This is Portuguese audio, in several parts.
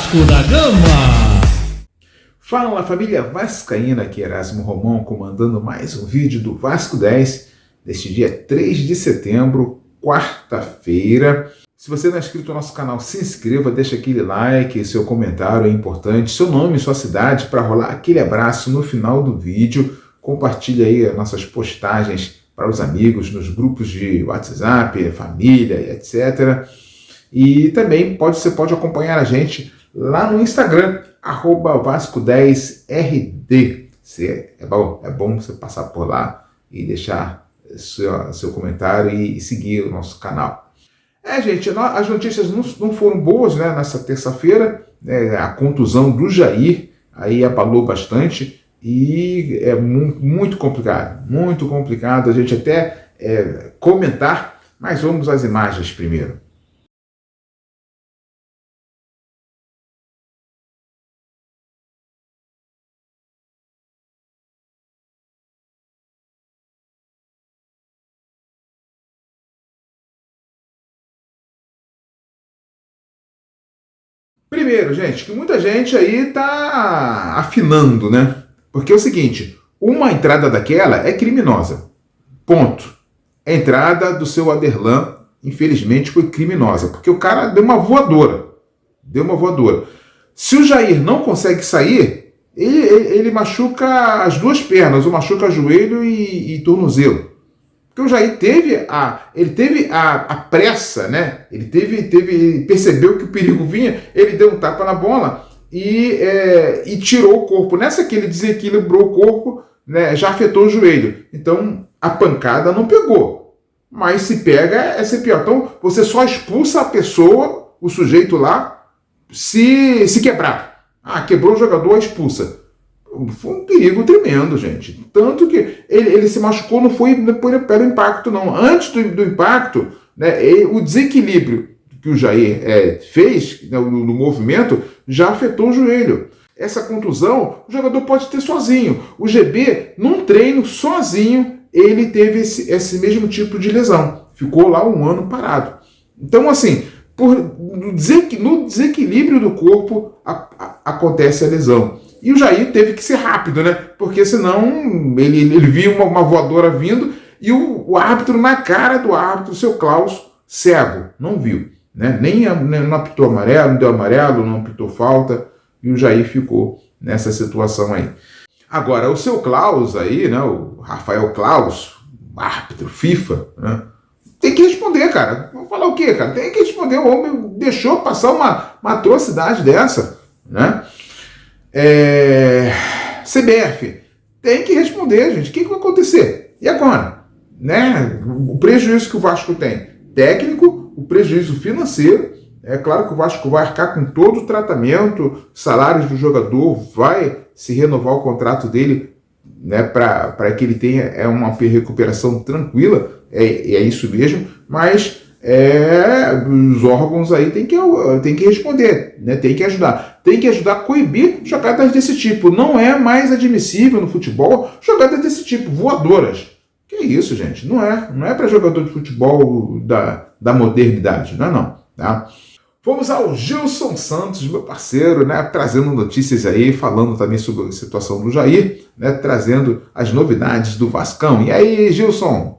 Vasco da Gama. Fala família vascaína, aqui Erasmo Romão comandando mais um vídeo do Vasco 10 deste dia 3 de setembro, quarta-feira. Se você não é inscrito no nosso canal, se inscreva, deixa aquele like, seu comentário é importante, seu nome e sua cidade para rolar aquele abraço no final do vídeo. Compartilhe aí as nossas postagens para os amigos nos grupos de WhatsApp, família, etc. E também você pode acompanhar a gente lá no Instagram, @Vasco10RD. É bom você passar por lá e deixar seu comentário e seguir o nosso canal. Gente, as notícias não foram boas, né, nessa terça-feira, né, a contusão do Jair aí abalou bastante e é muito complicado a gente até comentar, mas vamos às imagens primeiro. Primeiro, gente, que muita gente aí tá afinando, né? Porque é o seguinte, uma entrada daquela é criminosa. Ponto. A entrada do seu Aderlan, infelizmente, foi criminosa, porque o cara deu uma voadora. Se o Jair não consegue sair, ele machuca as duas pernas, ou machuca joelho e tornozelo. Porque o Jair teve a pressa, né? Ele percebeu que o perigo vinha, ele deu um tapa na bola e tirou o corpo. Nessa que ele desequilibrou o corpo, né, já afetou o joelho. Então a pancada não pegou. Mas se pega, é ser pior. Então você só expulsa a pessoa, o sujeito lá, se quebrar. Quebrou o jogador, expulsa. Foi um perigo tremendo, gente. Tanto que ele se machucou, não foi pelo impacto, não. Antes do impacto, né, o desequilíbrio que o Jair fez, né, no movimento, já afetou o joelho. Essa contusão, o jogador pode ter sozinho. O GB, num treino, sozinho, ele teve esse mesmo tipo de lesão. Ficou lá um ano parado. Então, assim, no desequilíbrio do corpo, acontece a lesão. E o Jair teve que ser rápido, né? Porque senão ele viu uma voadora vindo e o árbitro, na cara do árbitro, o seu Klaus, cego, não viu. Né? Nem não apitou amarelo, não deu amarelo, não apitou falta, e o Jair ficou nessa situação aí. Agora, o seu Klaus aí, né? O Rafael Klaus, árbitro FIFA, né? Tem que responder, cara. Vou falar o quê, cara? Tem que responder. O homem deixou passar uma atrocidade dessa, né? CBF, tem que responder, gente. O que vai acontecer? E agora? Né? O prejuízo que o Vasco tem técnico, o prejuízo financeiro. É claro que o Vasco vai arcar com todo o tratamento, salários do jogador, vai se renovar o contrato dele, né, para que ele tenha uma recuperação tranquila. É isso mesmo, mas os órgãos aí tem que responder, né? Tem que ajudar a coibir jogadas desse tipo. Não é mais admissível no futebol jogadas desse tipo, voadoras. Que isso, gente? Não é para jogador de futebol da modernidade, não, tá? Vamos ao Gilson Santos, meu parceiro, né, trazendo notícias aí, falando também sobre a situação do Jair, né, trazendo as novidades do Vascão. E aí, Gilson?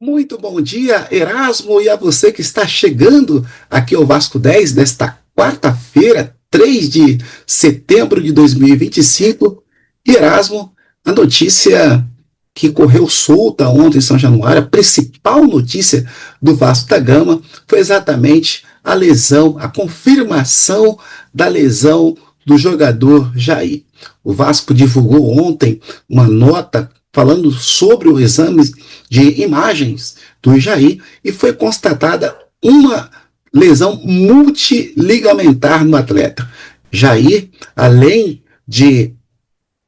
Muito bom dia, Erasmo, e a você que está chegando aqui ao Vasco 10 desta quarta-feira, 3 de setembro de 2025. Erasmo, a notícia que correu solta ontem em São Januário, a principal notícia do Vasco da Gama foi exatamente a lesão, a confirmação da lesão do jogador Jair. O Vasco divulgou ontem uma nota falando sobre o exame de imagens do Jair e foi constatada uma lesão multiligamentar no atleta. Jair, além de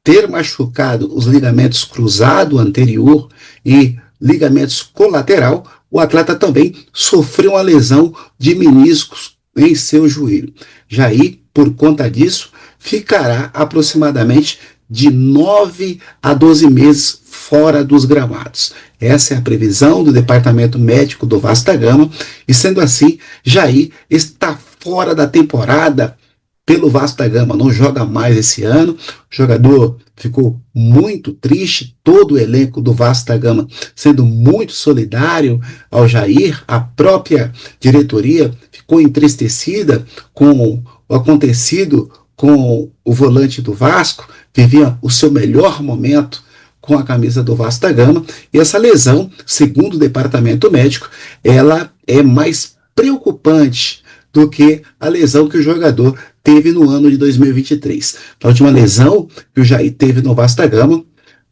ter machucado os ligamentos cruzado anterior e ligamentos colateral, o atleta também sofreu uma lesão de meniscos em seu joelho. Jair, por conta disso, ficará aproximadamente de 9 a 12 meses fora dos gramados. Essa é a previsão do Departamento Médico do Vasco da Gama, e sendo assim, Jair está fora da temporada pelo Vasco da Gama, não joga mais esse ano. O jogador ficou muito triste, todo o elenco do Vasco da Gama sendo muito solidário ao Jair, a própria diretoria ficou entristecida com o acontecido com o volante do Vasco, vivia o seu melhor momento com a camisa do Vasco da Gama, e essa lesão, segundo o departamento médico, ela é mais preocupante do que a lesão que o jogador teve no ano de 2023. A última lesão que o Jair teve no Vasco da Gama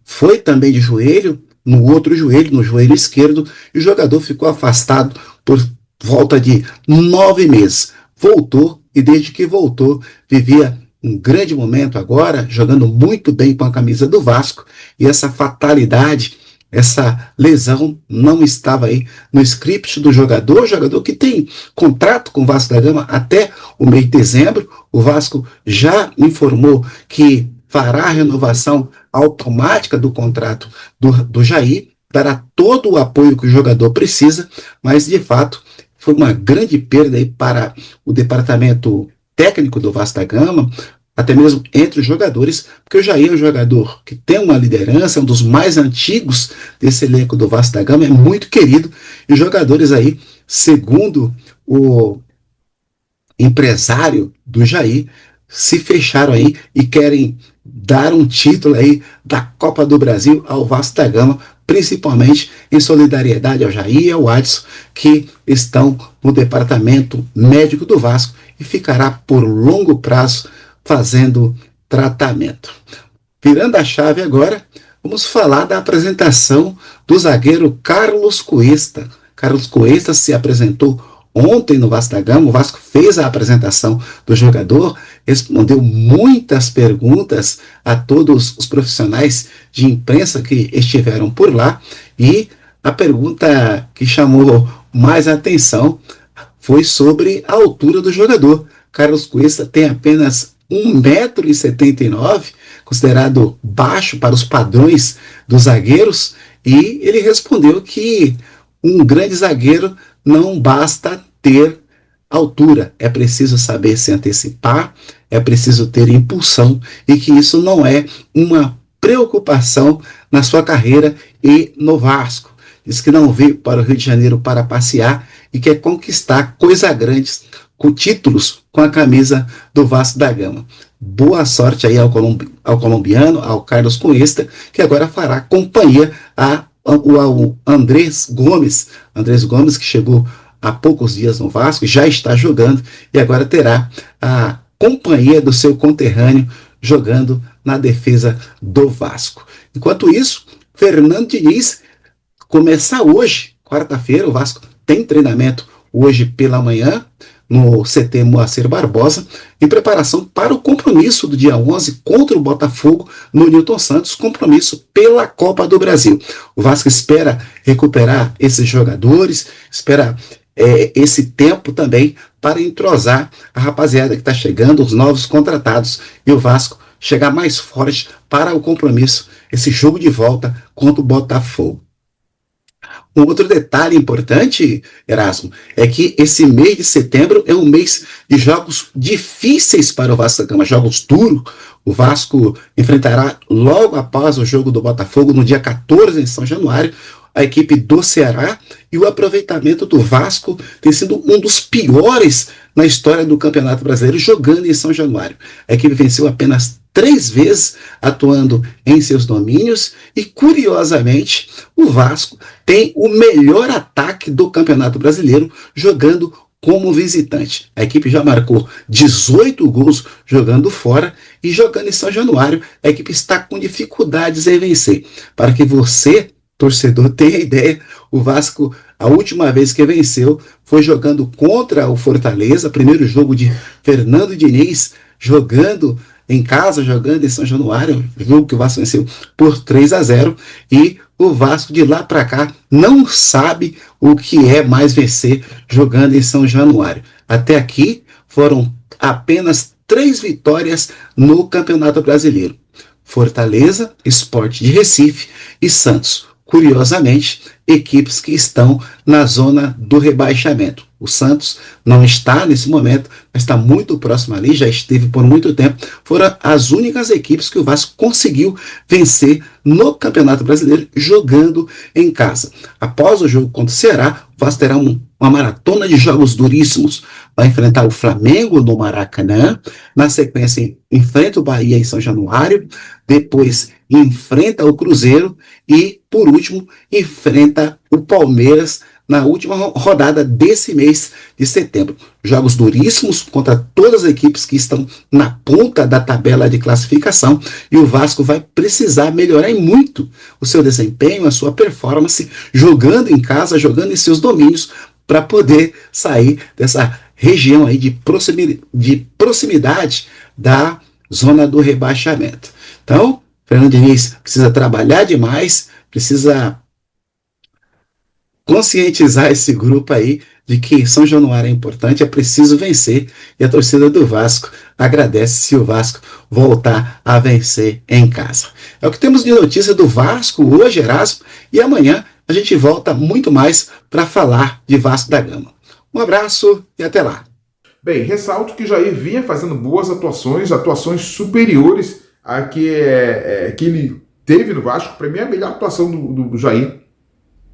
foi também de joelho, no outro joelho, no joelho esquerdo, e o jogador ficou afastado por volta de 9 meses. Voltou, e desde que voltou, vivia um grande momento agora, jogando muito bem com a camisa do Vasco, e essa fatalidade, essa lesão não estava aí no script do jogador que tem contrato com o Vasco da Gama até o mês de dezembro. O Vasco já informou que fará a renovação automática do contrato do Jair, dará todo o apoio que o jogador precisa, mas de fato foi uma grande perda aí para o departamento técnico do Vasco da Gama, até mesmo entre os jogadores, porque o Jair é um jogador que tem uma liderança, é um dos mais antigos desse elenco do Vasco da Gama, é muito querido, e os jogadores aí, segundo o empresário do Jair, se fecharam aí e querem dar um título aí da Copa do Brasil ao Vasco da Gama, principalmente em solidariedade ao Jair e ao Adson, que estão no departamento médico do Vasco e ficará por longo prazo fazendo tratamento. Virando a chave agora, vamos falar da apresentação do zagueiro Carlos Cuesta. Carlos Cuesta se apresentou ontem no Vasco da Gama. O Vasco fez a apresentação do jogador, respondeu muitas perguntas a todos os profissionais de imprensa que estiveram por lá, e a pergunta que chamou mais atenção foi sobre a altura do jogador. Carlos Cuesta tem apenas 1,79 m, considerado baixo para os padrões dos zagueiros, e ele respondeu que um grande zagueiro não basta ter altura, é preciso saber se antecipar, é preciso ter impulsão, e que isso não é uma preocupação na sua carreira e no Vasco. Diz que não veio para o Rio de Janeiro para passear e quer conquistar coisas grandes, com títulos com a camisa do Vasco da Gama. Boa sorte aí ao colombiano, ao Carlos Cuesta, que agora fará companhia ao Andrés Gomes. Andrés Gomes, que chegou há poucos dias no Vasco, já está jogando e agora terá a companhia do seu conterrâneo jogando na defesa do Vasco. Enquanto isso, Fernando Diniz começa hoje, quarta-feira. O Vasco tem treinamento hoje pela manhã no CT Moacir Barbosa, em preparação para o compromisso do dia 11 contra o Botafogo no Newton Santos, compromisso pela Copa do Brasil. O Vasco espera recuperar esses jogadores, espera esse tempo também para entrosar a rapaziada que está chegando, os novos contratados, e o Vasco chegar mais forte para o compromisso, esse jogo de volta contra o Botafogo. Um outro detalhe importante, Erasmo, é que esse mês de setembro é um mês de jogos difíceis para o Vasco da Gama, jogos duros. O Vasco enfrentará logo após o jogo do Botafogo, no dia 14, em São Januário, a equipe do Ceará, e o aproveitamento do Vasco tem sido um dos piores na história do Campeonato Brasileiro, jogando em São Januário. A equipe venceu apenas 3 vezes, atuando em seus domínios, e curiosamente o Vasco tem o melhor ataque do Campeonato Brasileiro jogando como visitante. A equipe já marcou 18 gols jogando fora, e jogando em São Januário a equipe está com dificuldades em vencer. Para que você, torcedor, tenha ideia, o Vasco, a última vez que venceu foi jogando contra o Fortaleza, primeiro jogo de Fernando Diniz, jogando em casa, jogando em São Januário, jogo que o Vasco venceu por 3-0, e o Vasco de lá para cá não sabe o que é mais vencer jogando em São Januário. Até aqui foram apenas 3 vitórias no Campeonato Brasileiro: Fortaleza, Sport de Recife e Santos. curiosamente, equipes que estão na zona do rebaixamento. O Santos não está nesse momento, mas está muito próximo ali, já esteve por muito tempo. Foram as únicas equipes que o Vasco conseguiu vencer no Campeonato Brasileiro jogando em casa. Após o jogo contra o Ceará, o Vasco terá uma maratona de jogos duríssimos. Vai enfrentar o Flamengo no Maracanã, na sequência enfrenta o Bahia em São Januário, depois enfrenta o Cruzeiro e, por último, enfrenta o Palmeiras na última rodada desse mês de setembro. Jogos duríssimos contra todas as equipes que estão na ponta da tabela de classificação, e o Vasco vai precisar melhorar muito o seu desempenho, a sua performance, jogando em casa, jogando em seus domínios, para poder sair dessa região aí de proximidade da zona do rebaixamento. Então, Fernando Diniz precisa trabalhar demais, precisa conscientizar esse grupo aí de que São Januário é importante, é preciso vencer, e a torcida do Vasco agradece se o Vasco voltar a vencer em casa. É o que temos de notícia do Vasco hoje, Erasmo, e amanhã a gente volta muito mais para falar de Vasco da Gama. Um abraço e até lá. Bem, ressalto que Jair vinha fazendo boas atuações superiores a que ele teve no Vasco. Para mim, a melhor atuação do Jair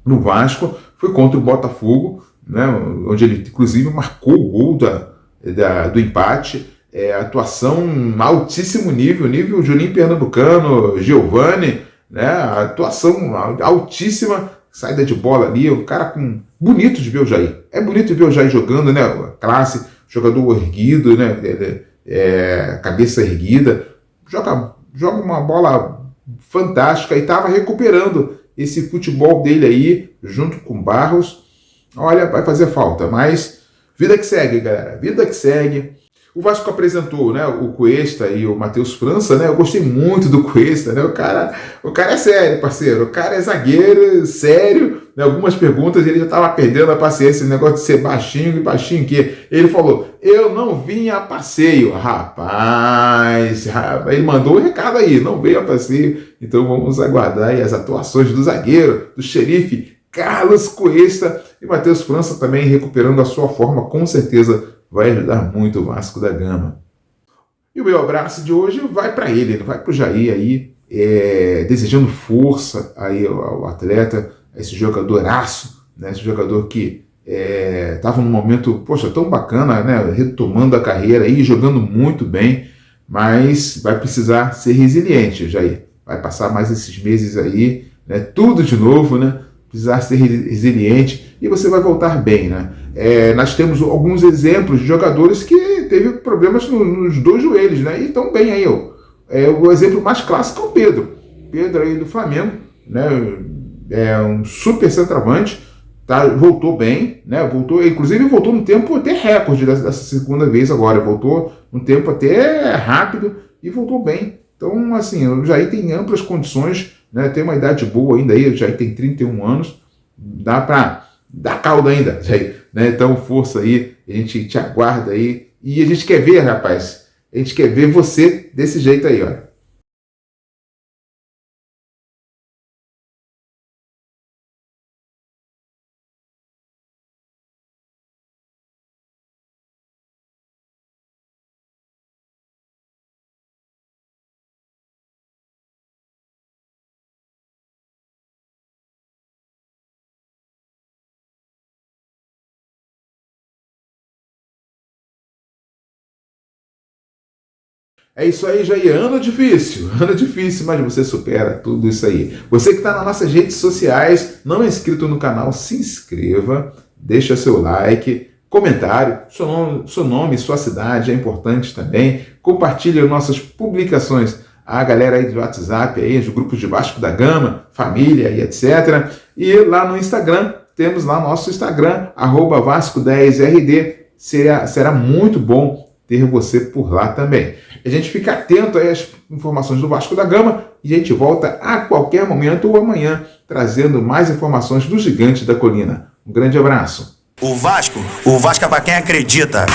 no Vasco foi contra o Botafogo, né, onde ele inclusive marcou o gol do empate. Atuação altíssimo nível Juninho Pernambucano, Giovani, né, atuação altíssima, saída de bola ali, o cara bonito de ver o Jair. É bonito de ver o Jair jogando, né, classe, jogador erguido, né, cabeça erguida, joga uma bola fantástica e estava recuperando esse futebol dele aí, junto com Barros. Olha, vai fazer falta, mas vida que segue, galera, vida que segue. O Vasco apresentou, né, o Cuesta e o Matheus França, né? Eu gostei muito do Cuesta, né? O cara é sério, parceiro. O cara é zagueiro, sério. Né? Algumas perguntas ele já estava perdendo a paciência, esse negócio de ser baixinho que ele falou: eu não vim a passeio, rapaz. Ele mandou um recado aí, não veio a passeio. Então vamos aguardar aí as atuações do zagueiro, do xerife Carlos Cuesta, e Matheus França também recuperando a sua forma, com certeza vai ajudar muito o Vasco da Gama. E o meu abraço de hoje vai para ele, vai para o Jair aí, desejando força aí ao atleta, a esse jogadoraço, né, esse jogador que estava num momento, poxa, tão bacana, né, retomando a carreira aí, jogando muito bem, mas vai precisar ser resiliente, Jair. Vai passar mais esses meses aí, né, tudo de novo, né, precisar ser resiliente, e você vai voltar bem, né? Nós temos alguns exemplos de jogadores que teve problemas nos dois joelhos, né? E estão bem aí. O exemplo mais clássico é o Pedro. Pedro aí do Flamengo, né? É um super centroavante, tá? Voltou bem, né? Inclusive voltou num tempo até recorde dessa segunda vez agora. Voltou num tempo até rápido e voltou bem. Então, assim, o Jair tem amplas condições, né? Tem uma idade boa ainda aí, o Jair tem 31 anos, dá para dar caldo ainda, Jair, né? Então, força aí, a gente te aguarda aí, e a gente quer ver, rapaz, a gente quer ver você desse jeito aí, olha. É isso aí, Jair. Ano difícil, mas você supera tudo isso aí. Você que está nas nossas redes sociais, não é inscrito no canal, se inscreva, deixa seu like, comentário, seu nome, sua cidade é importante também. Compartilhe nossas publicações, a galera aí do WhatsApp, aí, os grupos de Vasco da Gama, família e etc. E lá no Instagram, temos lá nosso Instagram, @Vasco10RD. Será muito bom ter você por lá também. A gente fica atento aí às informações do Vasco da Gama e a gente volta a qualquer momento ou amanhã trazendo mais informações do Gigante da Colina. Um grande abraço. O Vasco é para quem acredita.